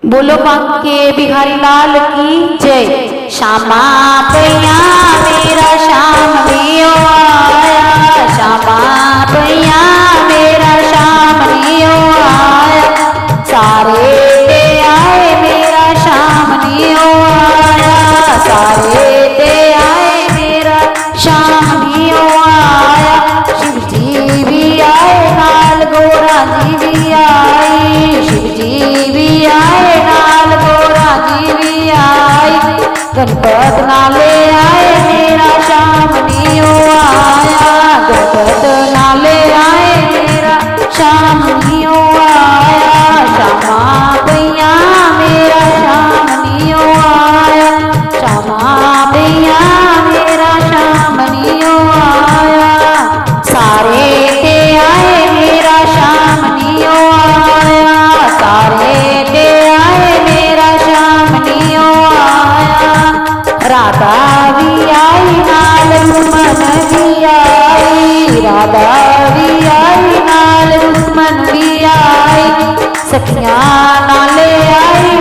बोलो बांके बिहारी लाल की जय। श्यामा पैया मेरा श्याम लियो आया, श्यामा पैया मेरा श्याम लियो आया, सारे ते आए मेरा श्याम लियो आया, सारे ते आए मेरा श्याम लियो आया। शिव जी भी आए नाल गोरा जी भी आई, शिव जी भी आए नाल गोरा जी भी आई, गणपत नाले आए मेरा श्याम लियो आया, गणपत नाले आए मेरा श्याम लियो आया, श्यामा भैया मेरा श्याम लियो आया, श्यामा भैया मेरा श्याम लियो आया, सारे ते आए मेरा श्याम लियो आया, सारे ते आए मेरा श्याम लियो आया। राधा भी आई नाल रुक्मन भी आई, राधा भी आई नाल रुक्मन भी आई, सखियां नाले आई